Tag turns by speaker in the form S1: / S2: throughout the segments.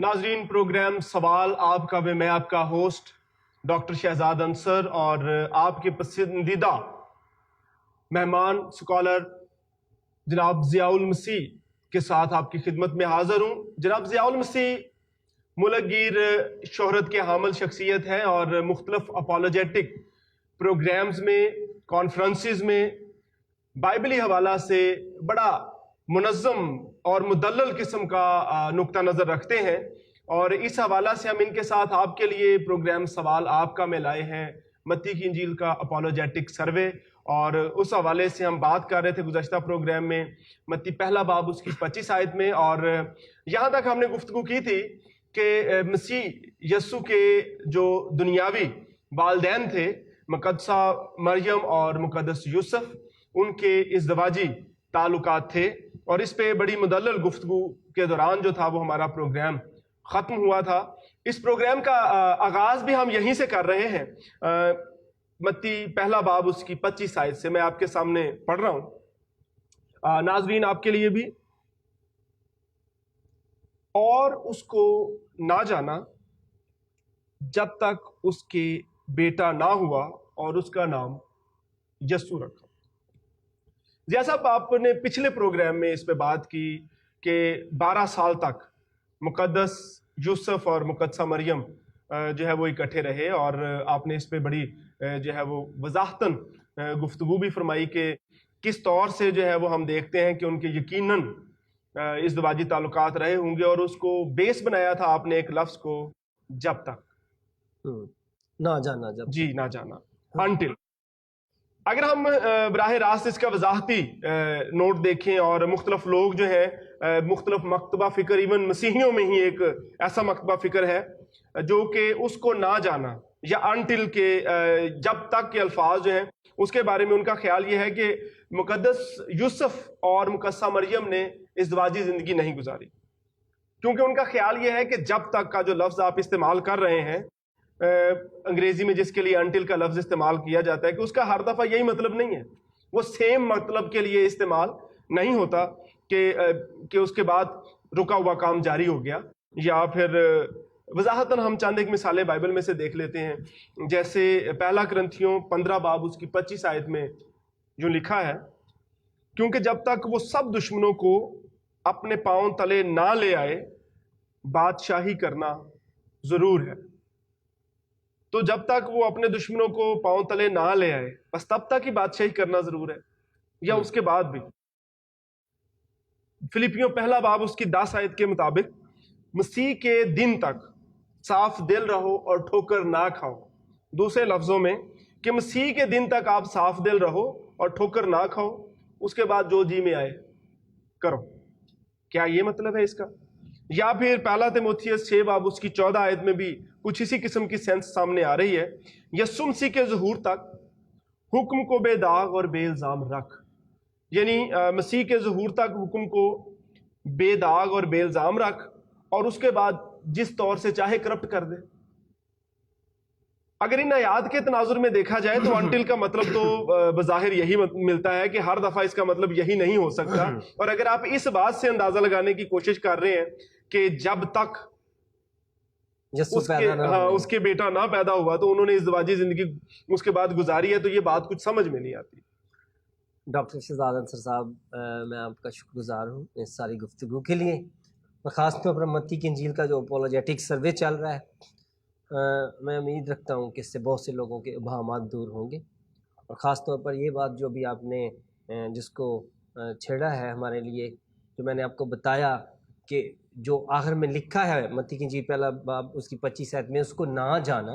S1: ناظرین، پروگرام سوال آپ کا میں آپ کا ہوسٹ ڈاکٹر شہزاد انصر اور آپ کے پسندیدہ مہمان اسکالر جناب ضیاء المسیح کے ساتھ آپ کی خدمت میں حاضر ہوں۔ جناب ضیاء المسیح ملک گیر شہرت کے حامل شخصیت ہیں اور مختلف اپالوجیٹک پروگرامز میں، کانفرنسز میں بائبلی حوالہ سے بڑا منظم اور مدلل قسم کا نقطہ نظر رکھتے ہیں، اور اس حوالہ سے ہم ان کے ساتھ آپ کے لیے پروگرام سوال آپ کا میں لائے ہیں متی کی انجیل کا اپالوجیٹک سروے، اور اس حوالے سے ہم بات کر رہے تھے گزشتہ پروگرام میں متی پہلا باب اس کی 25 آیت میں، اور یہاں تک ہم نے گفتگو کی تھی کہ مسیح یسوع کے جو دنیاوی والدین تھے مقدسہ مریم اور مقدس یوسف، ان کے ازدواجی تعلقات تھے، اور اس پہ بڑی مدلل گفتگو کے دوران جو تھا وہ ہمارا پروگرام ختم ہوا تھا۔ اس پروگرام کا آغاز بھی ہم یہیں سے کر رہے ہیں، متی پہلا باب اس کی 25 آیت سے میں آپ کے سامنے پڑھ رہا ہوں، ناظرین آپ کے لیے بھی۔ اور اس کو نہ جانا جب تک اس کے بیٹا نہ ہوا اور اس کا نام یسوع رکھا۔ جیسا آپ نے پچھلے پروگرام میں اس پہ بات کی کہ 12 سال تک مقدس یوسف اور مقدسہ مریم جو ہے وہ اکٹھے رہے، اور آپ نے اس پہ بڑی جو ہے وہ وضاحتاً گفتگو بھی فرمائی کہ کس طور سے جو ہے وہ ہم دیکھتے ہیں کہ ان کے یقیناً ازدواجی تعلقات رہے ہوں گے، اور اس کو بیس بنایا تھا آپ نے ایک لفظ کو، جب تک
S2: نہ جانا،
S1: جی نہ جانا، انٹل۔ اگر ہم براہ راست اس کا وضاحتی نوٹ دیکھیں، اور مختلف لوگ جو ہیں مختلف مکتبہ فکر، ایون مسیحیوں میں ہی ایک ایسا مکتبہ فکر ہے جو کہ اس کو نہ جانا یا انٹل کے جب تک کے الفاظ جو ہیں اس کے بارے میں ان کا خیال یہ ہے کہ مقدس یوسف اور مقدسہ مریم نے ازدواجی زندگی نہیں گزاری، کیونکہ ان کا خیال یہ ہے کہ جب تک کا جو لفظ آپ استعمال کر رہے ہیں انگریزی میں جس کے لیے انٹل کا لفظ استعمال کیا جاتا ہے، کہ اس کا ہر دفعہ یہی مطلب نہیں ہے، وہ سیم مطلب کے لیے استعمال نہیں ہوتا کہ اس کے بعد رکا ہوا کام جاری ہو گیا، یا پھر وضاحتاً ہم چند ایک مثالیں بائبل میں سے دیکھ لیتے ہیں۔ جیسے پہلا کرنتھیوں 15 باب اس کی 25 آیت میں جو لکھا ہے، کیونکہ جب تک وہ سب دشمنوں کو اپنے پاؤں تلے نہ لے آئے بادشاہی کرنا ضرور ہے۔ تو جب تک وہ اپنے دشمنوں کو پاؤں تلے نہ لے آئے، بس تب تک ہی بادشاہی کرنا ضرور ہے، یا اس کے بعد بھی۔ فلپیوں پہلا باب اس کی 10 آیت کے مطابق مسیح کے دن تک صاف دل رہو اور ٹھوکر نہ کھاؤ۔ دوسرے لفظوں میں کہ مسیح کے دن تک آپ صاف دل رہو اور ٹھوکر نہ کھاؤ، اس کے بعد جو جی میں آئے کرو۔ کیا یہ مطلب ہے اس کا؟ یا پھر پہلا تیموتھیوس 6 باب اس کی 14 آیت میں بھی کچھ اسی قسم کی سینس سامنے آ رہی ہے، یسوع مسیح کے ظہور تک حکم کو بے داغ اور بے الزام رکھ، یعنی مسیح کے ظہور تک حکم کو بے داغ اور بے الزام رکھ، اور اس کے بعد جس طور سے چاہے کرپٹ کر دے۔ اگر ان آیات کے تناظر میں دیکھا جائے تو انٹل کا مطلب تو بظاہر یہی ملتا ہے کہ ہر دفعہ اس کا مطلب یہی نہیں ہو سکتا، اور اگر آپ اس بات سے اندازہ لگانے کی کوشش کر رہے ہیں کہ جب تک اس کے بیٹا نہ پیدا ہوا تو انہوں نے ازدواجی زندگی اس کے بعد گزاری ہے، تو یہ بات کچھ سمجھ میں نہیں آتی۔
S2: ڈاکٹر شہزاد انصر صاحب، میں آپ کا شکر گزار ہوں اس ساری گفتگو کے لیے، خاص طور پر متی کی انجیل کا جو اپولوجیٹک سروے چل رہا ہے، میں امید رکھتا ہوں کہ اس سے بہت سے لوگوں کے ابہامات دور ہوں گے، اور خاص طور پر یہ بات جو بھی آپ نے جس کو چھیڑا ہے ہمارے لیے، جو میں نے آپ کو بتایا کہ جو آخر میں لکھا ہے متی کی انجیل پہلا باب اس کی 25 آیت میں، اس کو نہ جانا،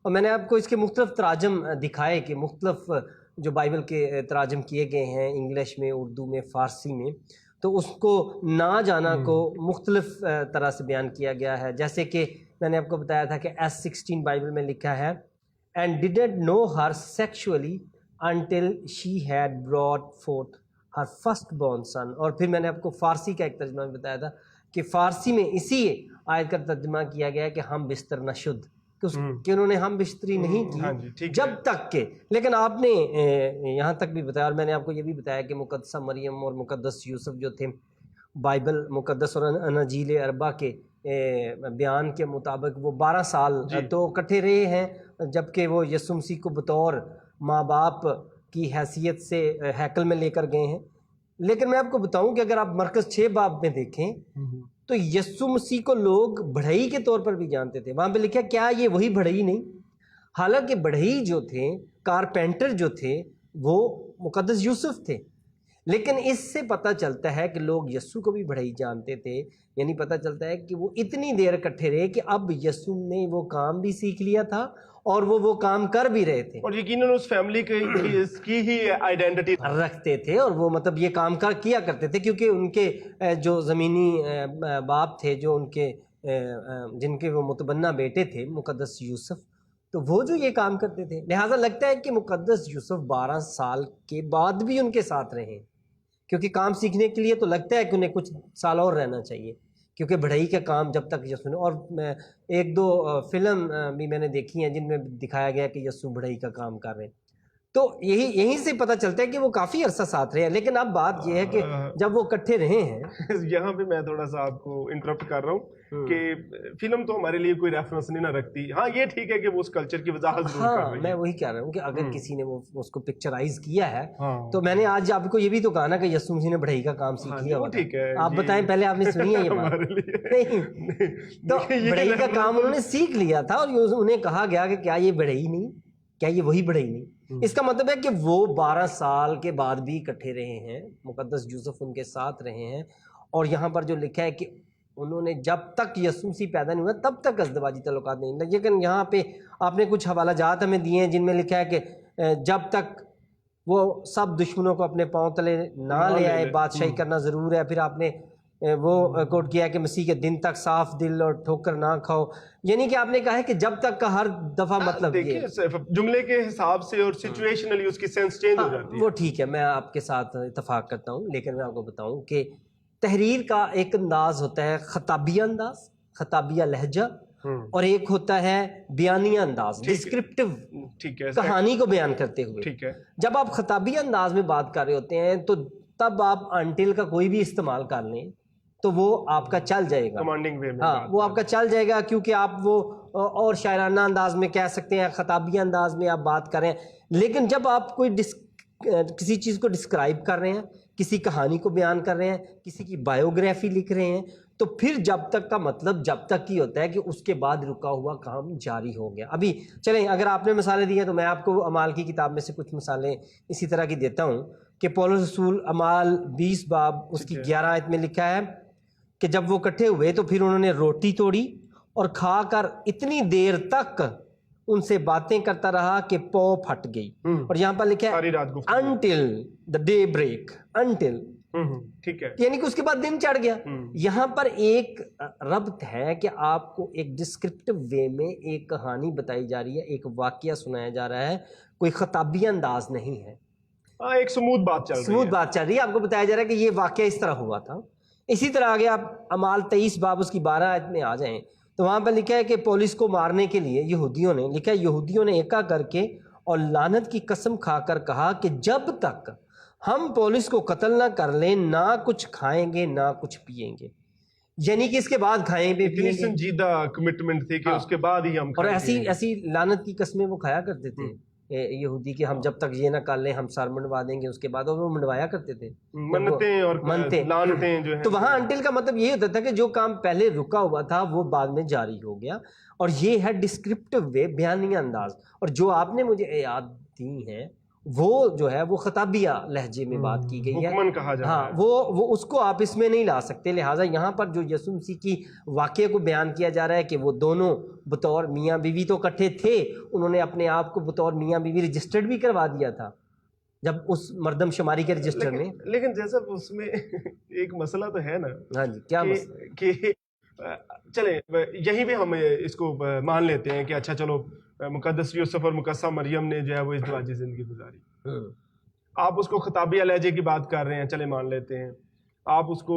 S2: اور میں نے آپ کو اس کے مختلف تراجم دکھائے کہ مختلف جو بائبل کے تراجم کیے گئے ہیں انگلش میں، اردو میں، فارسی میں، تو اس کو نہ جانا کو مختلف طرح سے بیان کیا گیا ہے۔ جیسے کہ میں نے آپ کو بتایا تھا کہ S16 بائبل میں لکھا ہے and didn't know her sexually until she had brought forth her first born son، اور پھر میں نے آپ کو فارسی کا ایک ترجمہ بھی بتایا تھا کہ فارسی میں اسی آیت کا ترجمہ کیا گیا ہے کہ ہم بستر نہ شد، کہ انہوں نے ہم بستری نہیں کی جب تک کہ، لیکن آپ نے یہاں تک بھی بتایا، اور میں نے آپ کو یہ بھی بتایا کہ مقدسہ مریم اور مقدس یوسف جو تھے بائبل مقدس اور اناجیل اربع کے بیان کے مطابق وہ 12 سال تو اکٹھے رہے ہیں، جبکہ وہ یسوع مسیح کو بطور ماں باپ کی حیثیت سے ہیکل میں لے کر گئے ہیں۔ لیکن میں آپ کو بتاؤں کہ اگر آپ مرکز 6 باب میں دیکھیں تو یسوع مسیح کو لوگ بڑھئی کے طور پر بھی جانتے تھے۔ وہاں پہ لکھا کیا یہ وہی بڑھئی نہیں؟ حالانکہ بڑھئی جو تھے، کارپینٹر جو تھے، وہ مقدس یوسف تھے، لیکن اس سے پتہ چلتا ہے کہ لوگ یسوع کو بھی بڑھئی جانتے تھے، یعنی پتہ چلتا ہے کہ وہ اتنی دیر اکٹھے رہے کہ اب یسوع نے وہ کام بھی سیکھ لیا تھا اور وہ کام کر بھی رہے تھے،
S1: اور یقیناً اس فیملی کی ہی آئیڈینٹی
S2: رکھتے تھے، اور وہ مطلب یہ کام کیا کرتے تھے کیونکہ ان کے جو زمینی باپ تھے، جو ان کے جن کے وہ متبنہ بیٹے تھے مقدس یوسف، تو وہ جو یہ کام کرتے تھے، لہٰذا لگتا ہے کہ مقدس یوسف 12 سال کے بعد بھی ان کے ساتھ رہے، کیونکہ کام سیکھنے کے لیے تو لگتا ہے کہ انہیں کچھ سال اور رہنا چاہیے، کیونکہ بڑھئی کا کام جب تک یسوع نے، اور 1-2 فلم بھی میں نے دیکھی ہیں جن میں دکھایا گیا کہ یسوع بڑھئی کا کام کر رہے ہیں، تو یہیں سے پتہ چلتا ہے کہ وہ کافی عرصہ ساتھ رہے ہیں۔ لیکن اب بات یہ ہے کہ جب وہ اکٹھے رہے ہیں،
S1: یہاں پہ میں تھوڑا سا آپ کو انٹرپٹ کر رہا ہوں کہ فلم تو ہمارے لیے کوئی ریفرنس نہیں نہ رکھتی، ہاں یہ ٹھیک ہے کہ وہ اس کلچر کی وضاحت ضرور کر رہی ہے۔
S2: میں وہی کہہ رہا ہوں کہ اگر کسی نے اس کو پکچرائز کیا ہے تو میں نے آج آپ کو یہ بھی تو کہا نا کہ یسوع مسیح نے بڑھئی کا کام سیکھ لیا ہوتا ہے، آپ بتائیں پہلے آپ نے سنی ہے یہ بات؟ نہیں، تو بڑھئی کا کام انہوں نے سیکھ لیا تھا اور انہیں کہا گیا کہ کیا یہ بڑھئی نہیں، کیا یہ وہی بڑھئی نہیں؟ اس کا مطلب ہے کہ وہ 12 سال کے بعد بھی اکٹھے رہے ہیں، مقدس یوسف ان کے ساتھ رہے ہیں، اور یہاں پر جو لکھا ہے کہ انہوں نے جب تک یسوع مسیح پیدا نہیں ہوا تب تک ازدواجی تعلقات نہیں لگے۔ لیکن یہاں پہ آپ نے کچھ حوالہ جات ہمیں دیے ہیں جن میں لکھا ہے کہ جب تک وہ سب دشمنوں کو اپنے پاؤں تلے نہ لے آئے بادشاہی کرنا ضرور ہے۔ پھر آپ نے وہ کوٹ کیا کہ مسیح کے دن تک صاف دل اور ٹھوکر نہ کھاؤ، یعنی کہ آپ نے کہا ہے کہ جب تک کا ہر دفعہ مطلب یہ
S1: جملے کے حساب سے اور سچویشنلی اس کی سینس چینج ہو جاتی ہے۔
S2: وہ ٹھیک ہے، میں آپ کے ساتھ اتفاق کرتا ہوں، لیکن میں آپ کو بتاؤں کہ تحریر کا ایک انداز ہوتا ہے خطابیہ انداز، خطابیہ لہجہ، اور ایک ہوتا ہے بیانیہ انداز، ڈسکرپٹیو، کہانی کو بیان کرتے ہوئے۔ جب آپ خطابیہ انداز میں بات کر رہے ہوتے ہیں تو تب آپ انٹل کا کوئی بھی استعمال کر لیں تو وہ آپ کا چل جائے گا، ہاں وہ آپ کا چل جائے گا، کیونکہ آپ وہ اور شاعرانہ انداز میں کہہ سکتے ہیں، خطابیہ انداز میں آپ بات کریں۔ لیکن جب آپ کوئی کسی چیز کو ڈسکرائب کر رہے ہیں، کسی کہانی کو بیان کر رہے ہیں، کسی کی بایوگرافی لکھ رہے ہیں، تو پھر جب تک کا مطلب جب تک ہی ہوتا ہے کہ اس کے بعد رکا ہوا کام جاری ہو گیا۔ ابھی چلیں، اگر آپ نے مثالیں دی ہیں تو میں آپ کو اعمال کی کتاب میں سے کچھ مثالیں اسی طرح کی دیتا ہوں کہ پولس رسول اعمال 20 باب اس کی 11 آیت میں لکھا ہے کہ جب وہ اکٹھے ہوئے تو پھر انہوں نے روٹی توڑی اور کھا کر اتنی دیر تک ان سے باتیں کرتا رہا کہ پو پھٹ گئی، اور یہاں پر لکھا ہے until the day break، until،
S1: ٹھیک ہے،
S2: یعنی کہ اس کے بعد دن چڑھ گیا۔ یہاں پر ایک ربط ہے کہ آپ کو ایک ڈسکرپٹیو وے میں ایک کہانی بتائی جا رہی ہے، ایک واقعہ سنایا جا رہا ہے، کوئی خطابی انداز نہیں ہے،
S1: ایک سموتھ بات چل رہی ہے،
S2: آپ کو بتایا جا رہا ہے کہ یہ واقعہ اس طرح ہوا تھا۔ اسی طرح آگے آپ اعمال 23 باب اس کی 12 آیت میں آ جائیں تو وہاں پہ لکھا ہے کہ پولیس کو مارنے کے لیے یہودیوں نے ایکا کر کے اور لعنت کی قسم کھا کر کہا کہ جب تک ہم پولیس کو قتل نہ کر لیں نہ کچھ کھائیں گے نہ کچھ پیئیں گے، یعنی کہ اس کے بعد کھائیں گے پیئیں گے،
S1: سنجیدہ کمٹمنٹ تھی کہ اس کے بعد ہی ہم،
S2: اور ایسی لعنت کی قسمیں وہ کھایا کرتے تھے یہودی کہ ہم جب تک یہ نہ کر لیں ہم سر منڈوا دیں گے اس کے بعد، اور وہ منڈوایا کرتے تھے
S1: منتیں اور لعنتیں جو ہیں۔
S2: تو وہاں انٹل کا مطلب یہ ہوتا تھا کہ جو کام پہلے رکا ہوا تھا وہ بعد میں جاری ہو گیا، اور یہ ہے ڈسکرپٹیو وے، بیانیہ انداز۔ اور جو آپ نے مجھے یاد دی ہیں وہ جو ہے وہ خطابیہ لہجے میں بات کی گئی ہے،
S1: حکمن کہا جاتا ہے،
S2: وہ اس کو آپ اس میں نہیں لا سکتے۔ لہٰذا یہاں پر جو یسوع مسیح کی واقعے کو بیان کیا جا رہا ہے کہ وہ دونوں بطور میاں بیوی تو اکٹھے تھے، انہوں نے اپنے آپ کو بطور میاں بیوی رجسٹرڈ بھی کروا دیا تھا جب اس مردم شماری کے رجسٹر میں۔
S1: لیکن جیسا اس میں ایک مسئلہ تو ہے نا،
S2: ہاں جی، کیا مسئلہ؟
S1: کہ چلیں یہیں پہ ہم اس کو مان لیتے ہیں کہ اچھا چلو مقدس یوسف اور مقدسہ مریم نے جو ہے وہ ازدواجی زندگی گزاری، آپ اس کو خطابیہ لہجے کی بات کر رہے ہیں، چلے مان لیتے ہیں، آپ اس کو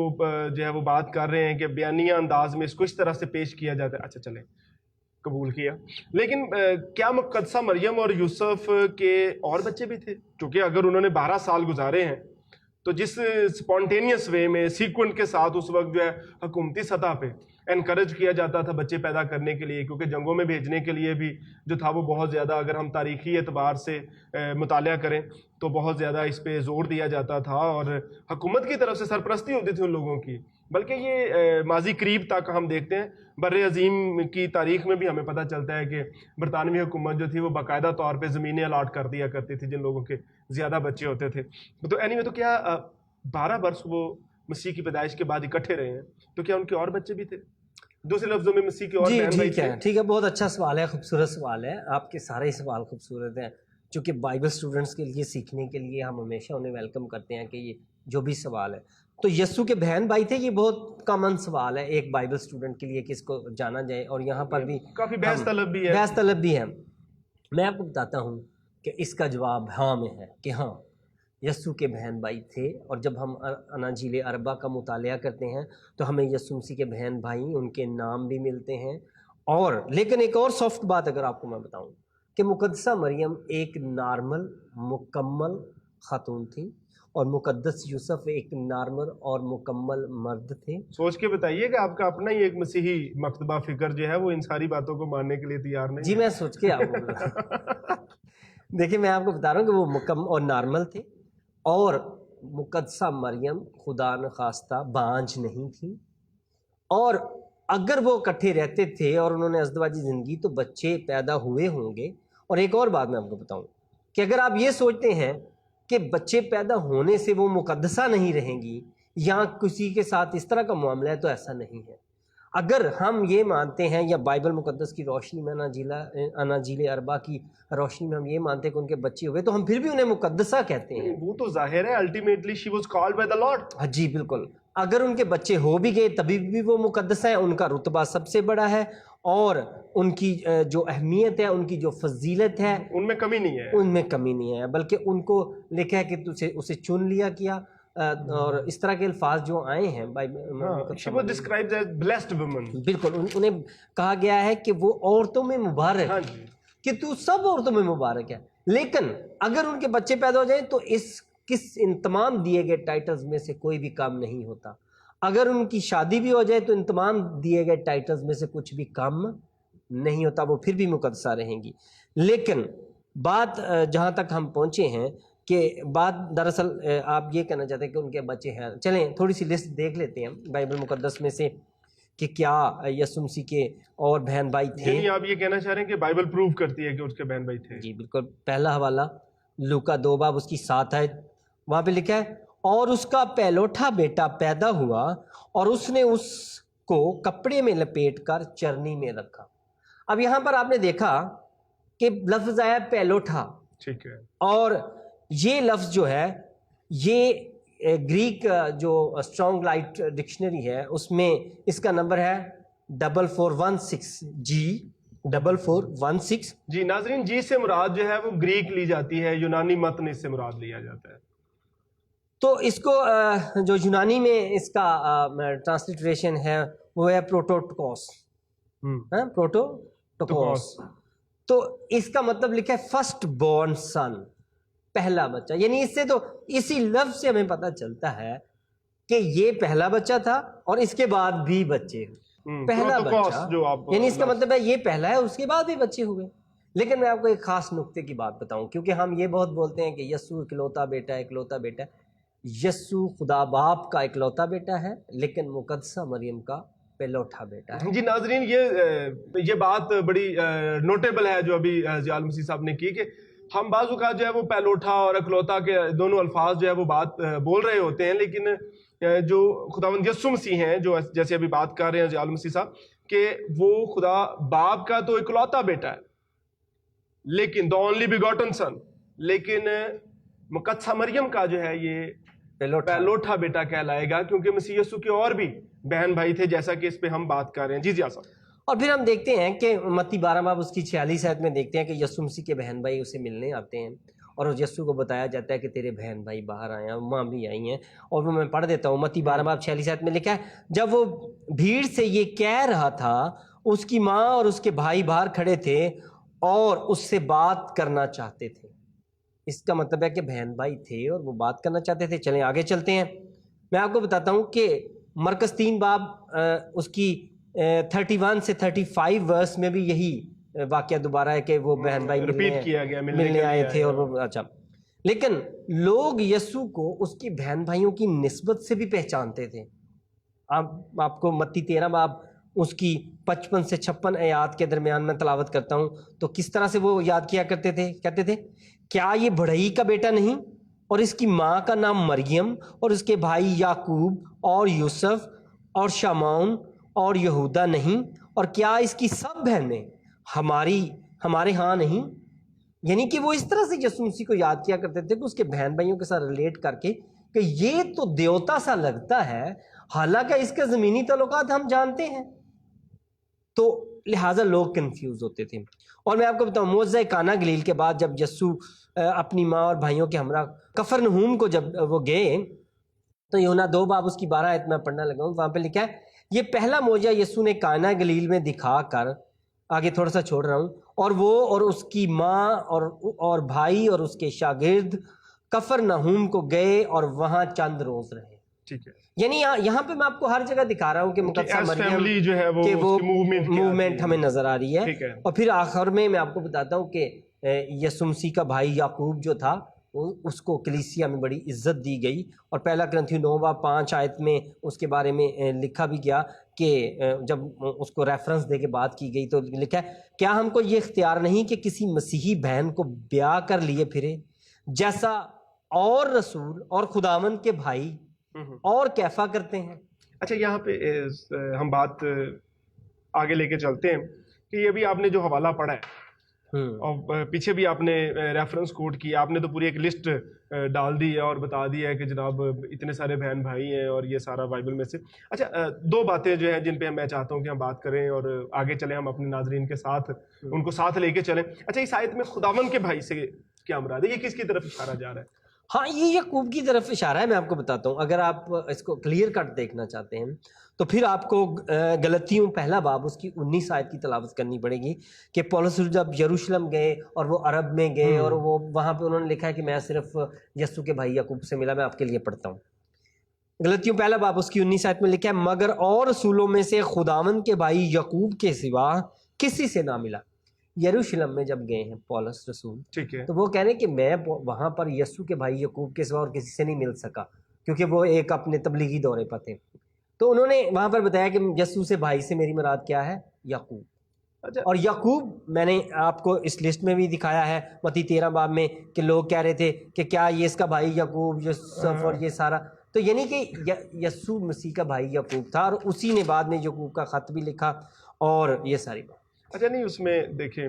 S1: جو ہے وہ بات کر رہے ہیں کہ بیانیہ انداز میں اس کو اس طرح سے پیش کیا جاتا ہے، اچھا چلیں قبول کیا۔ لیکن کیا مقدسہ مریم اور یوسف کے اور بچے بھی تھے؟ کیونکہ اگر انہوں نے 12 سال گزارے ہیں تو جس سپونٹینیس وے میں سیکوینٹ کے ساتھ اس وقت جو ہے حکومتی سطح پہ انکریج کیا جاتا تھا بچے پیدا کرنے کے لیے، کیونکہ جنگوں میں بھیجنے کے لیے بھی جو تھا وہ بہت زیادہ، اگر ہم تاریخی اعتبار سے مطالعہ کریں تو بہت زیادہ اس پہ زور دیا جاتا تھا، اور حکومت کی طرف سے سرپرستی ہوتی تھی ان لوگوں کی. بلکہ یہ ماضی قریب تک ہم دیکھتے ہیں، بر عظیم کی تاریخ میں بھی ہمیں پتہ چلتا ہے کہ برطانوی حکومت جو تھی وہ باقاعدہ طور پہ زمینیں الاٹ کر دیا کرتی تھی جن لوگوں کے زیادہ بچے ہوتے تھے. تو اینی تو کیا 12 برس وہ مسیح کی پیدائش کے بعد اکٹھے رہے ہیں، تو کیا ان کے اور بچے بھی تھے؟ دوسرے لفظوں میں مسیح کے اور بہن بھائی تھے؟
S2: ٹھیک ہے، بہت اچھا سوال ہے، خوبصورت سوال ہے. آپ کے سارے سوال خوبصورت ہیں، چونکہ بائبل اسٹوڈنٹس کے لیے سیکھنے کے لیے ہم ہمیشہ انہیں ویلکم کرتے ہیں کہ یہ جو بھی سوال ہے. تو یسوع کے بہن بھائی تھے، یہ بہت کامن سوال ہے ایک بائبل اسٹوڈنٹ کے لیے کہ اس کو جانا جائے، اور یہاں پر بھی
S1: کافی بحث طلب بھی ہے.
S2: بحث طلب بھی ہے. میں آپ کو بتاتا ہوں کہ اس کا جواب ہاں میں ہے کہ ہاں یسوع کے بہن بھائی تھے. اور جب ہم اناجیل اربع کا مطالعہ کرتے ہیں تو ہمیں یسوع مسیح کے بہن بھائی ان کے نام بھی ملتے ہیں. اور لیکن ایک اور سافٹ بات اگر آپ کو میں بتاؤں کہ مقدسہ مریم ایک نارمل مکمل خاتون تھی، اور مقدس یوسف ایک نارمل اور مکمل مرد تھے.
S1: سوچ کے بتائیے کہ آپ کا اپنا ہی ایک مسیحی مکتبہ فکر جو ہے وہ ان ساری باتوں کو ماننے کے لیے تیار نہیں.
S2: جی میں سوچ کے آپ کو دیکھیں میں آپ کو بتا رہا ہوں کہ وہ مکمل اور نارمل تھے، اور مقدسہ مریم خدا نخواستہ بانجھ نہیں تھی. اور اگر وہ اکٹھے رہتے تھے اور انہوں نے ازدواجی زندگی تو بچے پیدا ہوئے ہوں گے. اور ایک اور بات میں آپ کو بتاؤں کہ اگر آپ یہ سوچتے ہیں کہ بچے پیدا ہونے سے وہ مقدسہ نہیں رہیں گی یا کسی کے ساتھ اس طرح کا معاملہ ہے، تو ایسا نہیں ہے. اگر ہم یہ مانتے ہیں یا بائبل مقدس کی روشنی میں اناجیل اربع کی روشنی میں ہم یہ مانتے ہیں کہ ان کے بچے ہوئے تو ہم پھر بھی انہیں مقدسہ کہتے ہیں.
S1: وہ تو ظاہر ہے، ultimately she was called by the Lord.
S2: جی بالکل. اگر ان کے بچے ہو بھی گئے تبھی بھی وہ مقدس ہیں، ان کا رتبہ سب سے بڑا ہے، اور ان کی جو اہمیت ہے، ان کی جو فضیلت ہے،
S1: ان میں کمی نہیں ہے.
S2: ان میں کمی نہیں ہے، بلکہ ان کو لکھا ہے کہ اسے چن لیا کیا. اور اس طرح کے الفاظ جو آئے ہیں
S1: she was described as blessed woman.
S2: بالکل انہیں کہا گیا ہے کہ وہ عورتوں میں مبارک،
S1: ہاں جی،
S2: کہ تو سب عورتوں میں مبارک ہے. لیکن اگر ان کے بچے پیدا ہو جائیں تو ان تمام دیے گئے ٹائٹلز میں سے کوئی بھی کام نہیں ہوتا. اگر ان کی شادی بھی ہو جائے تو ان تمام دیے گئے ٹائٹلز میں سے کچھ بھی کم نہیں ہوتا، وہ پھر بھی مقدسہ رہیں گی. لیکن بات جہاں تک ہم پہنچے ہیں کہ بات دراصل آپ یہ کہنا چاہتے ہیں کہ ان کے بچے ہیں. چلیں تھوڑی سی لسٹ دیکھ لیتے ہیں بائبل مقدس میں سے کہ کیا یسوع مسیح کے اور بہن بھائی تھے.
S1: یعنی آپ یہ کہنا چاہ رہے ہیں کہ بائبل پروو کرتی ہے کہ اس کے بہن بھائی تھے؟
S2: جی بالکل. پہلا حوالہ لوکا 2 باب اس کی 7 آیت، وہاں پہ لکھا ہے اور اس کا پہلوٹا بیٹا پیدا ہوا اور اس نے اس کو کپڑے میں لپیٹ کر چرنی میں رکھا. اب یہاں پر آپ نے دیکھا کہ لفظ آیا پہلوٹا،
S1: ٹھیک ہے،
S2: اور یہ لفظ جو ہے یہ گریک جو اسٹرانگ لائٹ ڈکشنری ہے اس میں اس کا نمبر ہے 4416 جی 4416.
S1: جی ناظرین، جی سے مراد جو ہے وہ گریک لی جاتی ہے، یونانی متن اس سے مراد لیا جاتا ہے.
S2: تو اس کو جو یونانی میں اس کا ٹرانسلیٹریشن ہے وہ ہے پروٹوٹوکوس. پروٹوٹوکوس. تو اس کا مطلب لکھا ہے فرسٹ بورن سن، پہلا بچہ. یعنی اس سے تو اسی لفظ سے ہمیں پتہ چلتا ہے کہ یہ پہلا بچہ تھا اور اس کے بعد بھی بچے ہوئے. پہلا بچہ
S1: جو آپ
S2: یعنی اس کا مطلب ہے یہ پہلا ہے، اس کے بعد بھی بچے ہوئے. لیکن میں آپ کو ایک خاص نقطے کی بات بتاؤں، کیونکہ ہم یہ بہت بولتے ہیں کہ یسوع اکلوتا بیٹا ہے، اکلوتا بیٹا ہے. یسوع خدا باپ کا اکلوتا بیٹا ہے، لیکن مقدسہ مریم کا پہلوٹا بیٹا ہے.
S1: جی ناظرین، یہ بات بڑی نوٹیبل ہے جو ابھی ضیاء المسیح صاحب نے کی، کہ ہم بعض اوقات جو ہے وہ پہلوٹا اور اکلوتا کے دونوں الفاظ جو ہے وہ بات بول رہے ہوتے ہیں، لیکن جو خداوند یسوع مسیح ہیں، جو جیسے ابھی بات کر رہے ہیں ضیاء المسیح صاحب، کہ وہ خدا باپ کا تو اکلوتا بیٹا ہے، لیکن the only begotten son، لیکن مقدسہ مریم کا جو ہے یہ پہلوٹا بیٹا کہلائے گا، کیونکہ مسیح یسوع کے اور بھی بہن بھائی تھے، جیسا کہ اس پہ ہم بات کر رہے ہیں. جی ضیاء صاحب.
S2: اور پھر ہم دیکھتے ہیں کہ متی 12 باب اس کی 46 آیت میں دیکھتے ہیں کہ یسوع مسیح کے بہن بھائی اسے ملنے آتے ہیں، اور یسوع کو بتایا جاتا ہے کہ تیرے بہن بھائی باہر آئے ہیں، ماں بھی آئی ہیں. اور وہ میں پڑھ دیتا ہوں، متی 12 باب 46 آیت میں لکھا ہے جب وہ بھیڑ سے یہ کہہ رہا تھا اس کی ماں اور اس کے بھائی باہر کھڑے تھے اور اس سے بات کرنا چاہتے تھے. اس کا مطلب ہے کہ بہن بھائی تھے اور وہ بات کرنا چاہتے تھے. چلیں آگے چلتے ہیں. میں آپ کو بتاتا ہوں کہ مرکز 3 باب اس کی 31 سے 35 ورس میں بھی یہی واقعہ دوبارہ ہے کہ وہ بہن بھائی
S1: ریپیٹ کیا گیا،
S2: ملنے آئے تھے اور وہ اچھا، لیکن لوگ یسوع کو اس کی بہن بھائیوں کی نسبت سے بھی پہچانتے تھے. آپ کو متی 13 باب اس کی 55 سے 56 آیات کے درمیان میں تلاوت کرتا ہوں تو کس طرح سے وہ یاد کیا کرتے تھے. کہتے تھے کیا یہ بڑھئی کا بیٹا نہیں اور اس کی ماں کا نام مریم اور اس کے بھائی یعقوب اور یوسف اور شمعون اور یہودا نہیں، اور کیا اس کی سب بہنیں ہمارے ہاں نہیں. یعنی کہ وہ اس طرح سے یسوع مسیح کو یاد کیا کرتے تھے کہ اس کے بہن بھائیوں کے ساتھ ریلیٹ کر کے کہ یہ تو دیوتا سا لگتا ہے حالانکہ اس کے زمینی تعلقات ہم جانتے ہیں. تو لہٰذا لوگ کنفیوز ہوتے تھے. اور میں آپ کو بتاؤں معجزہ کانا گلیل کے بعد جب یسوع اپنی ماں اور بھائیوں کے ہمراہ کفرنہوم کو جب وہ گئے تو یوحنا 2 باب اس کی 12 آیت میں پڑھنا لگا ہوں، وہاں پہ لکھا ہے یہ پہلا معجزہ یسوع نے کانا گلیل میں دکھا کر، آگے تھوڑا سا چھوڑ رہا ہوں، اور وہ اور اس کی ماں اور بھائی اور اس کے شاگرد کفرنہوم کو گئے اور وہاں چند روز رہے.
S1: ٹھیک ہے،
S2: یعنی یہاں پہ میں آپ کو ہر جگہ دکھا رہا ہوں کہ مقدسہ مریم
S1: جو ہے
S2: کہ وہ
S1: موومنٹ
S2: موومنٹ ہمیں نظر آ رہی ہے.
S1: ٹھیک ہے،
S2: اور پھر آخر میں آپ کو بتاتا ہوں کہ یسوع مسیح کا بھائی یعقوب جو تھا اس کو کلیسیا میں بڑی عزت دی گئی، اور پہلا کرنتھیوں 9 باب 5 آیت میں اس کے بارے میں لکھا بھی گیا کہ جب اس کو ریفرنس دے کے بات کی گئی تو لکھا ہے کیا ہم کو یہ اختیار نہیں کہ کسی مسیحی بہن کو بیاہ کر لیے پھرے جیسا اور رسول اور خداوند کے بھائی اور کیفا کرتے ہیں.
S1: اچھا یہاں پہ ہم بات آگے لے کے چلتے ہیں کہ یہ بھی آپ نے جو حوالہ پڑھا ہے اور پیچھے بھی آپ نے ریفرنس کوٹ کیا، آپ نے تو پوری ایک لسٹ ڈال دی ہے اور بتا دیا ہے کہ جناب اتنے سارے بہن بھائی ہیں اور یہ سارا بائبل میں سے. اچھا دو باتیں جو ہیں جن پہ میں چاہتا ہوں کہ ہم بات کریں اور آگے چلیں، ہم اپنے ناظرین کے ساتھ ان کو ساتھ لے کے چلیں. اچھا اس آیت میں خداوند کے بھائی سے کیا مراد ہے؟ یہ کس کی طرف اشارہ جا رہا ہے؟
S2: ہاں یہ یعقوب کی طرف اشارہ ہے. میں آپ کو بتاتا ہوں، اگر آپ اس کو کلیئر کٹ دیکھنا چاہتے ہیں تو پھر آپ کو غلطیوں پہلا باب اس کی 19 آیت کی تلاوت کرنی پڑے گی کہ پولس جب یروشلم گئے اور وہ عرب میں گئے اور وہ وہاں پہ انہوں نے لکھا ہے کہ میں صرف یسوع کے بھائی یعقوب سے ملا. میں آپ کے لیے پڑھتا ہوں. غلطیوں پہلا باب اس کی 19 آیت میں لکھا ہے مگر اور رسولوں میں سے خداوند کے بھائی یعقوب کے سوا کسی سے نہ ملا. یروشلم میں جب گئے ہیں پولس رسول،
S1: ٹھیک ہے،
S2: تو وہ کہنے کہ میں وہاں پر یسوع کے بھائی یعقوب کے سوا اور کسی سے نہیں مل سکا کیونکہ وہ ایک اپنے تبلیغی دورے پر تھے. تو انہوں نے وہاں پر بتایا کہ یسوع سے بھائی سے میری مراد کیا ہے؟ یعقوب. اور یعقوب میں نے آپ کو اس لسٹ میں بھی دکھایا ہے متی 13 باب میں کہ لوگ کہہ رہے تھے کہ کیا یہ اس کا بھائی یعقوب یوسف اور یہ سارا، تو یعنی کہ یسوع مسیح کا بھائی یعقوب تھا اور اسی نے بعد میں یعقوب کا خط بھی لکھا اور یہ ساری بات.
S1: اچھا نہیں اس میں دیکھیں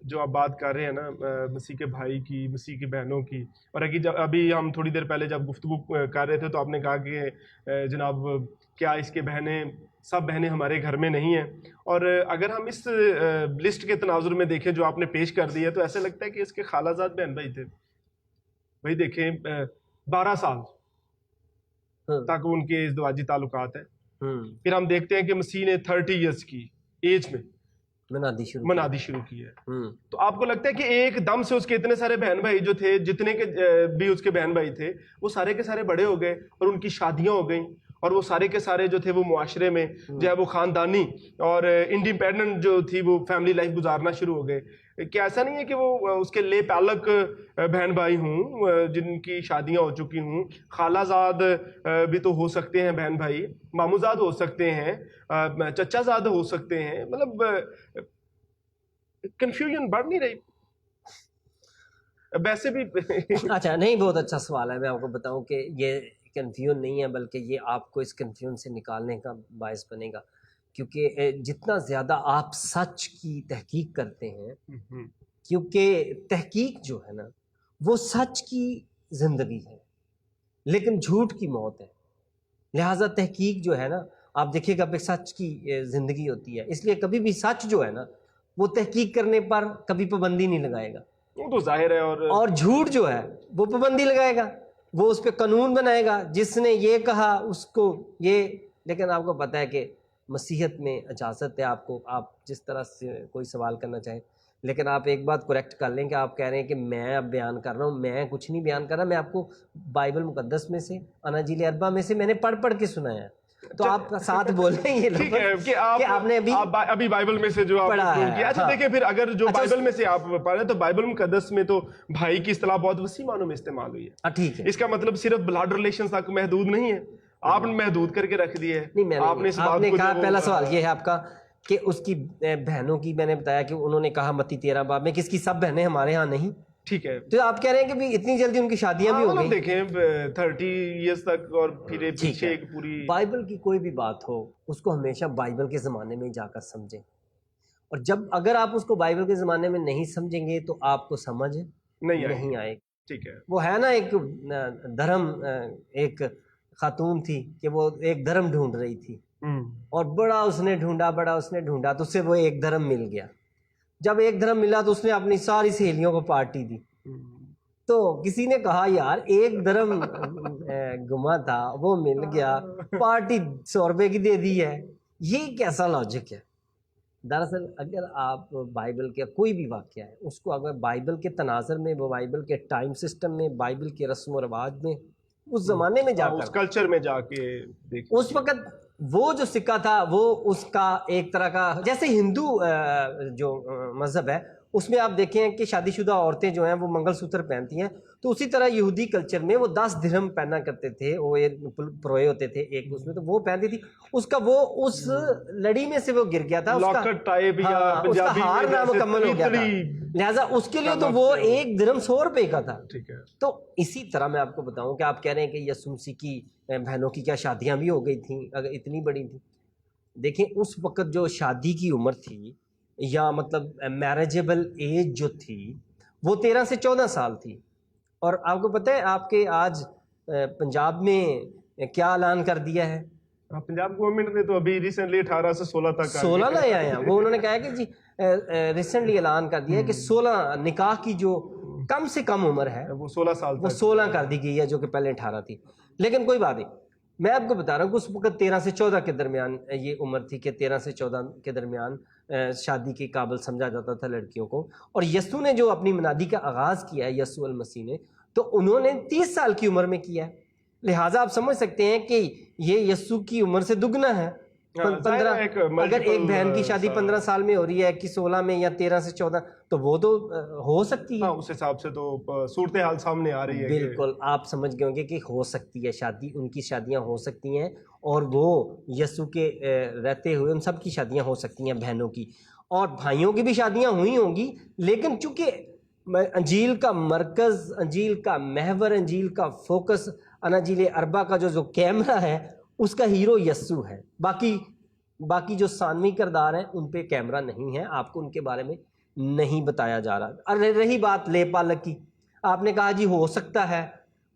S1: جو آپ بات کر رہے ہیں نا مسیح کے بھائی کی، مسیح کی بہنوں کی، اور ابھی ہم تھوڑی دیر پہلے جب گفتگو کر رہے تھے تو آپ نے کہا کہ جناب کیا اس کے بہنیں سب بہنیں ہمارے گھر میں نہیں ہیں. اور اگر ہم اس لسٹ کے تناظر میں دیکھیں جو آپ نے پیش کر دی ہے تو ایسا لگتا ہے کہ اس کے خالہ زاد بہن بھائی تھے. بھائی دیکھیں 12 سال تک ان کے ازدواجی تعلقات ہیں. پھر ہم دیکھتے ہیں کہ مسیح نے 30 ایئرس کی ایج میں منادی شروع کی ہے. تو آپ کو لگتا ہے کہ ایک دم سے اس کے اتنے سارے بہن بھائی جو تھے، جتنے کے بھی اس کے بہن بھائی تھے، وہ سارے کے سارے بڑے ہو گئے اور ان کی شادیاں ہو گئیں اور وہ سارے کے سارے جو تھے وہ معاشرے میں جو ہے وہ خاندانی اور انڈیپینڈنٹ جو تھی وہ فیملی لائف گزارنا شروع ہو گئے؟ کیا ایسا نہیں ہے کہ وہ اس کے لے پالک بہن بھائی ہوں جن کی شادیاں ہو چکی ہوں؟ خالہ زاد بھی تو ہو سکتے ہیں بہن بھائی، ماموں زاد ہو سکتے ہیں، چچا زاد ہو سکتے ہیں. مطلب کنفیوژن بڑھ نہیں رہی ویسے بھی؟
S2: اچھا نہیں، بہت اچھا سوال ہے. میں آپ کو بتاؤں کہ یہ کنفیوژن نہیں ہے بلکہ یہ آپ کو اس کنفیوژن سے نکالنے کا باعث بنے گا، کیونکہ جتنا زیادہ آپ سچ کی تحقیق کرتے ہیں، کیونکہ تحقیق جو ہے نا وہ سچ کی زندگی ہے لیکن جھوٹ کی موت ہے. لہٰذا تحقیق جو ہے نا، آپ دیکھیے گا کہ سچ کی زندگی ہوتی ہے. اس لیے کبھی بھی سچ جو ہے نا وہ تحقیق کرنے پر کبھی پابندی نہیں لگائے گا،
S1: وہ تو ظاہر ہے. اور
S2: جھوٹ جو ہے وہ پابندی لگائے گا، وہ اس پہ قانون بنائے گا، جس نے یہ کہا اس کو یہ. لیکن آپ کو پتہ ہے کہ مسیحیت میں اجازت ہے آپ کو، آپ جس طرح سے کوئی سوال کرنا چاہیں. لیکن آپ ایک بات کریکٹ کر لیں کہ آپ کہہ رہے ہیں کہ میں اب بیان کر رہا ہوں. میں کچھ نہیں بیان کر رہا، میں آپ کو بائبل مقدس میں سے، اناجیل اربع میں سے میں نے پڑھ کے سنایا ہے. تو آپ ساتھ بول رہے ہیں یہ
S1: ٹھیک ہے
S2: لفظ
S1: کہ
S2: کہ آپ نے
S1: ابھی بائبل میں سے جو آپ
S2: پڑھا ہے.
S1: کیا. اچھا دیکھیں پھر اگر جو بائبل میں سے آپ پڑھ رہے ہیں تو بائبل مقدس میں تو بھائی کی اصطلاح بہت وسیع معنوں میں استعمال ہوئی ہے.
S2: ٹھیک ہے,
S1: اس کا مطلب صرف بلڈ ریلیشن تک محدود نہیں ہے, آپ نے محدود کر کے رکھ دیا ہے.
S2: نہیں
S1: آپ نے اس بات کو
S2: کہا, پہلا سوال یہ ہے آپ کا کہ اس کی بہنوں کی, میں نے بتایا کہ انہوں نے کہا متی 13 باب میں کس کی سب بہنیں ہمارے ہاں نہیں.
S1: ٹھیک ہے,
S2: تو آپ کہہ رہے ہیں کہ بھی اتنی جلدی ان کی شادیاں بھی ہو گئی.
S1: دیکھیں 30 ایئرز تک اور پھر پیچھے ایک پوری.
S2: بائبل کی کوئی بھی بات ہو اس کو ہمیشہ بائبل کے زمانے میں جا کر سمجھیں, اور جب اگر آپ اس کو بائبل کے زمانے میں نہیں سمجھیں گے تو آپ کو سمجھ نہیں آئے.
S1: ٹھیک ہے,
S2: وہ ہے نا ایک دھرم, ایک خاتون تھی کہ وہ ایک دھرم ڈھونڈ رہی تھی اور بڑا اس نے ڈھونڈا تو اسے وہ ایک دھرم مل گیا. جب ایک دھرم ملا تو اس نے اپنی ساری سہیلیوں کو پارٹی دی. تو کسی نے کہا یار ایک دھرم گما تھا وہ مل گیا, پارٹی 100 روپے کی دے دی ہے, یہ کیسا لاجک ہے؟ دراصل اگر آپ بائبل کا کوئی بھی واقعہ ہے اس کو اگر بائبل کے تناظر میں, بائبل کے ٹائم سسٹم میں, بائبل کے رسم و رواج میں, اس زمانے میں جا کر,
S1: اس کلچر میں جا کے دیکھیں,
S2: اس وقت وہ جو سکہ تھا وہ اس کا ایک طرح کا, جیسے ہندو جو مذہب ہے اس میں آپ دیکھیں کہ شادی شدہ عورتیں جو ہیں وہ منگل سوتر پہنتی ہیں, تو اسی طرح یہودی کلچر میں وہ 10 درہم پہنا کرتے تھے, وہ پروئے ہوتے تھے ایک اس میں, تو وہ پہنتی تھی. اس کا وہ اس لڑی میں سے وہ گر گیا تھا, اس کا ہار نامکمل ہو گیا تھا, لہٰذا اس کے لیے تو وہ 1 درہم 100 روپے کا تھا. تو اسی طرح میں آپ کو بتاؤں کہ آپ کہہ رہے ہیں کہ یسوع مسیح کی بہنوں کی کیا شادیاں بھی ہو گئی تھیں اگر اتنی بڑی تھیں. دیکھیں اس وقت جو شادی کی عمر تھی یا مطلب میرجیبل ایج جو تھی وہ 13 سے 14 سال تھی. اور آپ کو پتہ ہے آپ کے آج پنجاب میں کیا اعلان کر دیا ہے؟
S1: پنجاب گورنمنٹ نے تو ابھی ریسنٹلی 18 سے 16 تک
S2: 16 لائے آئے ہیں. وہ انہوں نے کہا ہے کہ جی ریسنٹلی اعلان کر دیا ہے کہ 16 نکاح کی جو کم سے کم عمر ہے
S1: وہ 16 سال,
S2: وہ 16 کر دی گئی ہے, جو کہ پہلے 18 تھی. لیکن کوئی بات نہیں, میں آپ کو بتا رہا ہوں کہ اس وقت 13 سے 14 کے درمیان یہ عمر تھی کہ 13 سے 14 کے درمیان شادی کے قابل سمجھا جاتا تھا لڑکیوں کو. اور یسوع نے جو اپنی منادی کا آغاز کیا ہے, یسوع المسیح نے, تو انہوں نے 30 سال کی عمر میں کیا ہے. لہٰذا آپ سمجھ سکتے ہیں کہ یہ یسوع کی عمر سے دگنا ہے. 15 اگر ایک بہن کی شادی 15 سال میں ہو رہی ہے کہ 16 میں یا 13 سے 14, تو وہ تو ہو سکتی ہے.
S1: اس حساب سے تو صورتحال سامنے آ رہی ہے.
S2: بالکل, آپ سمجھ گئے ہوں گے کہ ہو سکتی ہے شادی, ان کی شادیاں ہو سکتی ہیں, اور وہ یسوع کے رہتے ہوئے ان سب کی شادیاں ہو سکتی ہیں, بہنوں کی اور بھائیوں کی بھی شادیاں ہوئی ہوں گی. لیکن چونکہ انجیل کا مرکز, انجیل کا محور, انجیل کا فوکس, اناجیل اربع کا جو کیمرہ ہے اس کا ہیرو یسوع ہے. باقی جو ثانوی کردار ہیں ان پہ کیمرہ نہیں ہے, آپ کو ان کے بارے میں نہیں بتایا جا رہا. اور رہی بات لے پالک کی, آپ نے کہا جی ہو سکتا ہے,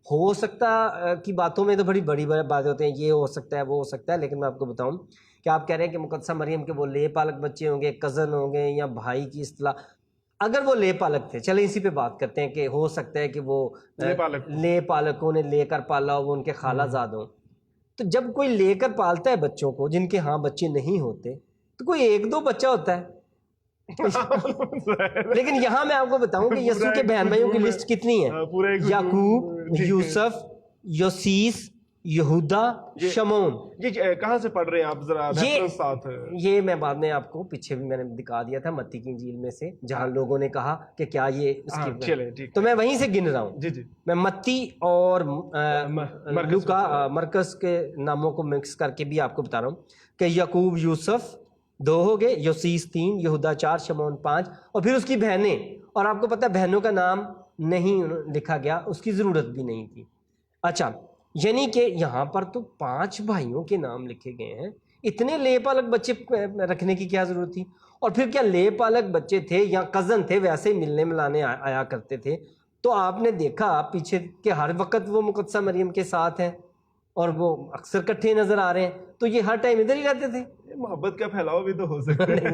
S2: ہو سکتا کی باتوں میں تو بڑی باتیں ہوتے ہیں, یہ ہو سکتا ہے وہ ہو سکتا ہے. لیکن میں آپ کو بتاؤں کہ آپ کہہ رہے ہیں کہ مقدسہ مریم کے وہ لے پالک بچے ہوں گے, کزن ہوں گے یا بھائی کی اصطلاح, اگر وہ لے پالک تھے, چلیں اسی پہ بات کرتے ہیں کہ ہو سکتا ہے کہ وہ لے پالکوں نے لے کر پالا ہو, وہ ان کے خالہ زاد ہوں. تو جب کوئی لے کر پالتا ہے بچوں کو جن کے ہاں بچے نہیں ہوتے, تو کوئی 1-2 بچہ ہوتا ہے. لیکن یہاں میں آپ کو بتاؤں کہ یسوع کے بہن بھائیوں کی لسٹ کتنی ہے؟ یعقوب, یوسف, یوسیس, یہودا, شمعون.
S1: جی کہاں سے پڑھ رہے ہیں آپ, ذرا ریفرنس ساتھ؟
S2: یہ میں بعد میں آپ کو پیچھے بھی میں نے دکھا دیا تھا متی کی انجیل میں سے, جہاں لوگوں نے کہا کہ کیا یہ اس کی, تو میں وہیں سے گن رہا ہوں. میں متی اور لوکا مرکز کے ناموں کو مکس کر کے بھی آپ کو بتا رہا ہوں کہ یعقوب یوسف 2 ہو گئے, یوسیس 3, یہودا 4, شمعون 5, اور پھر اس کی بہنیں. اور آپ کو پتہ ہے بہنوں کا نام نہیں لکھا گیا, اس کی ضرورت بھی نہیں تھی. اچھا, یعنی کہ یہاں پر تو 5 بھائیوں کے نام لکھے گئے ہیں. اتنے لے پالک بچے رکھنے کی کیا ضرورت تھی؟ اور پھر کیا لے پالک بچے تھے یا کزن تھے ویسے ہی ملنے ملانے آیا کرتے تھے؟ تو آپ نے دیکھا پیچھے کہ ہر وقت وہ مقدسہ مریم کے ساتھ ہیں اور وہ اکثر کٹھے نظر آ رہے ہیں, تو یہ ہر ٹائم ادھر ہی رہتے تھے.
S1: محبت کا پھیلاؤ بھی تو ہو سکتا ہے.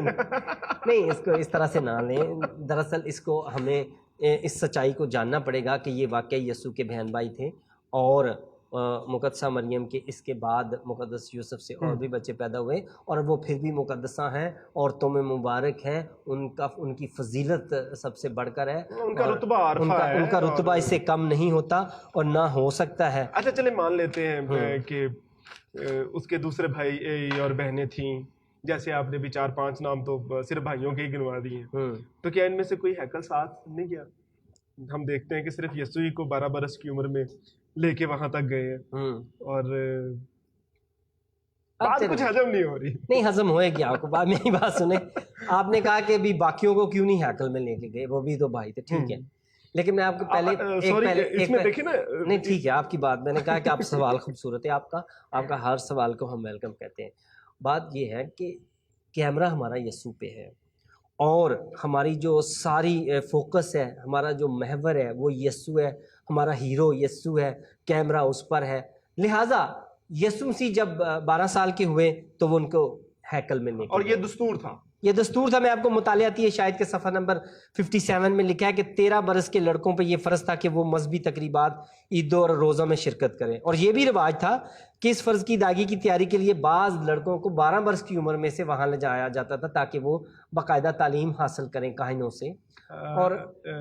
S2: نہیں, اس کو اس طرح سے نہ لیں. دراصل اس کو ہمیں اس سچائی کو جاننا پڑے گا کہ یہ واقعی یسوع کے بہن بھائی تھے, اور مقدسہ مریم کے اس کے بعد مقدس یوسف سے اور بھی بچے پیدا ہوئے, اور وہ پھر بھی مقدسہ ہیں, عورتوں میں مبارک ہیں, ان کی فضیلت سب سے بڑھ کر ہے,
S1: ان کا رتبہ عارفہ ہے,
S2: ان کا رتبہ اس سے کم نہیں ہوتا اور نہ ہو سکتا ہے.
S1: اچھا چلے مان لیتے ہیں کہ اس کے دوسرے بھائی اور بہنیں تھیں، جیسے آپ نے بھی 4-5 نام تو صرف بھائیوں کے ہی گنوا دیے ہیں، تو کیا ان میں سے کوئی ہیکل ساتھ نہیں گیا؟ ہم دیکھتے ہیں کہ صرف یسوع ہی کو 12 برس کی عمر میں لے کے وہاں تک گئے ہیں، اور بات کچھ ہضم نہیں ہو رہی۔
S2: نہیں ہضم ہوئے گی آپ کو، بعد میری بات سنیں، آپ نے کہا کہ ابھی باقیوں کو کیوں نہیں ہیکل میں لے کے گئے، وہ بھی تو بھائی تھے، ٹھیک ہے، لیکن میں آپ کو پہلے
S1: اس میں دیکھیں نا،
S2: نہیں ٹھیک ہے آپ کی بات، میں نے کہا کہ آپ سوال خوبصورت ہے آپ کا ہر سوال کو ہم ویلکم کہتے ہیں۔ بات یہ ہے کہ کیمرہ ہمارا یسوع پہ ہے، اور ہماری جو ساری فوکس ہے، ہمارا جو محور ہے وہ یسوع ہے، ہمارا ہیرو یسوع ہے، کیمرہ اس پر ہے، لہٰذا یسوع مسیح جب 12 سال کے ہوئے تو وہ ان کو ہیکل میں لے کے
S1: اور
S2: گئے۔
S1: یہ دستور تھا،
S2: یہ دستور تھا۔ میں آپ کو مطالعاتی ہے شاید کہ صفحہ نمبر 57 میں لکھا ہے کہ 13 برس کے لڑکوں پہ یہ فرض تھا کہ وہ مذہبی تقریبات، عیدوں اور روزوں میں شرکت کریں، اور یہ بھی رواج تھا کہ اس فرض کی ادائیگی کی تیاری کے لیے بعض لڑکوں کو 12 برس کی عمر میں سے وہاں لے جایا جاتا تھا تاکہ وہ باقاعدہ تعلیم حاصل کریں کاہنوں سے۔ اور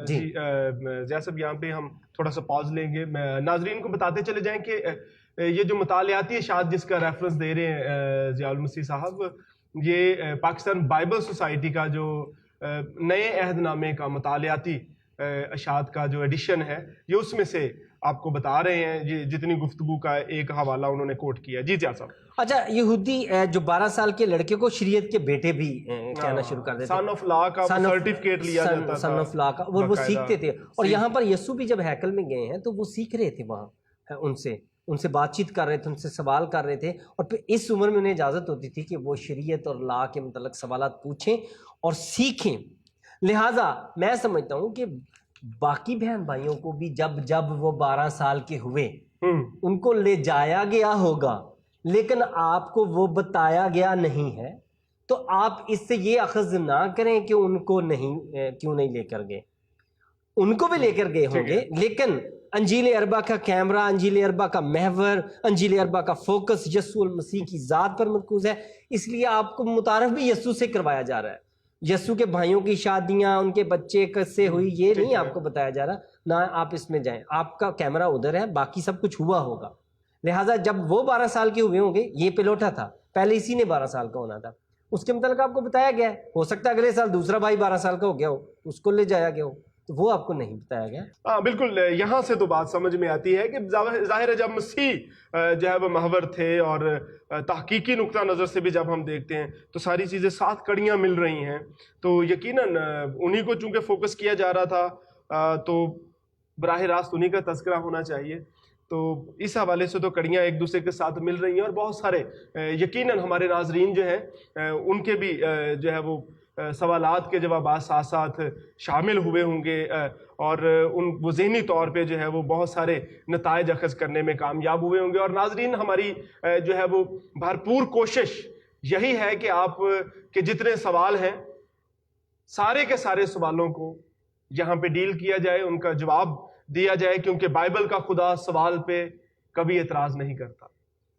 S1: جی ضیاء صاحب یہاں پہ ہم تھوڑا سا پاز لیں گے، ناظرین کو بتاتے چلے جائیں کہ یہ جو مطالعاتی اشاعت جس کا ریفرنس دے رہے ہیں ضیاء المسیح صاحب، یہ پاکستان بائبل سوسائٹی کا جو نئے عہد نامے کا مطالعاتی اشاعت کا جو ایڈیشن ہے، یہ اس میں سے آپ کو بتا رہے ہیں، یہ جتنی گفتگو کا ایک حوالہ انہوں نے کوٹ کیا۔ جی ضیاء صاحب۔
S2: اچھا، یہودی جو 12 سال کے لڑکے کو شریعت کے بیٹے بھی کہنا شروع کر دیتے،
S1: سن آف لا کا سرٹیفکیٹ لیا جاتا تھا،
S2: سن آف لا کا، وہ سیکھتے تھے۔ اور یہاں پر یسوع بھی جب ہیکل میں گئے ہیں تو وہ سیکھ رہے تھے، وہاں ان سے بات چیت کر رہے تھے، ان سے سوال کر رہے تھے، اور پھر اس عمر میں انہیں اجازت ہوتی تھی کہ وہ شریعت اور لا کے متعلق سوالات پوچھیں اور سیکھیں۔ لہٰذا میں سمجھتا ہوں کہ باقی بہن بھائیوں کو بھی جب وہ 12 سال کے ہوئے ان کو لے جایا گیا ہوگا، لیکن آپ کو وہ بتایا گیا نہیں ہے، تو آپ اس سے یہ اخذ نہ کریں کہ ان کو کیوں نہیں لے کر گئے، ان کو بھی لے کر گئے ہوں گے، لیکن انجیل اربا کا کیمرہ، انجیل اربا کا محور، انجیل اربا کا فوکس یسوع المسیح کی ذات پر مرکوز ہے، اس لیے آپ کو متعارف بھی یسوع سے کروایا جا رہا ہے۔ یسوع کے بھائیوں کی شادیاں، ان کے بچے کس سے ہوئی، یہ نہیں آپ کو بتایا جا رہا، نہ آپ اس میں جائیں، آپ کا کیمرہ ادھر ہے، باقی سب کچھ ہوا ہوگا۔ لہٰذا جب وہ 12 سال کے ہوئے ہوں گے، یہ پلوٹا تھا، پہلے اسی نے 12 سال کا ہونا تھا، اس کے متعلق آپ کو بتایا گیا ہے، ہو سکتا ہے اگلے سال دوسرا بھائی 12 سال کا ہو گیا ہو، اس کو لے جایا گیا ہو، تو وہ آپ کو نہیں بتایا گیا۔
S1: ہاں بالکل، یہاں سے تو بات سمجھ میں آتی ہے کہ ظاہر ہے جب مسیح جو ہے وہ محور تھے، اور تحقیقی نقطہ نظر سے بھی جب ہم دیکھتے ہیں تو ساری چیزیں 7 کڑیاں مل رہی ہیں، تو یقیناً انہی کو چونکہ فوکس کیا جا رہا تھا تو براہ راست انہی کا تذکرہ ہونا چاہیے، تو اس حوالے سے تو کڑیاں ایک دوسرے کے ساتھ مل رہی ہیں، اور بہت سارے یقیناً ہمارے ناظرین جو ہیں ان کے بھی جو ہے وہ سوالات کے جوابات ساتھ ساتھ شامل ہوئے ہوں گے، اور وہ ذہنی طور پہ جو ہے وہ بہت سارے نتائج اخذ کرنے میں کامیاب ہوئے ہوں گے۔ اور ناظرین، ہماری جو ہے وہ بھرپور کوشش یہی ہے کہ آپ کے جتنے سوال ہیں، سارے کے سارے سوالوں کو یہاں پہ ڈیل کیا جائے، ان کا جواب دیا جائے، کیونکہ بائبل کا خدا سوال پہ کبھی اعتراض نہیں کرتا۔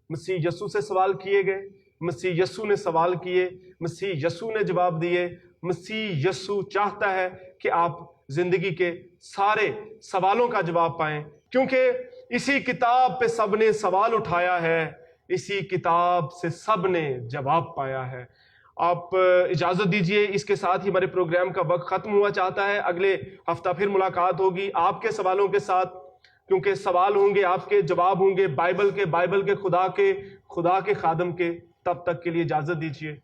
S1: مسیح یسوع سے سوال کیے گئے، مسیح یسوع نے سوال کیے، مسیح یسوع نے جواب دیے، مسیح یسوع چاہتا ہے کہ آپ زندگی کے سارے سوالوں کا جواب پائیں، کیونکہ اسی کتاب پہ سب نے سوال اٹھایا ہے، اسی کتاب سے سب نے جواب پایا ہے۔ آپ اجازت دیجئے، اس کے ساتھ ہی ہمارے پروگرام کا وقت ختم ہوا چاہتا ہے۔ اگلے ہفتہ پھر ملاقات ہوگی آپ کے سوالوں کے ساتھ، کیونکہ سوال ہوں گے آپ کے، جواب ہوں گے بائبل کے خدا کے خادم کے۔ تب تک کے لیے اجازت دیجئے۔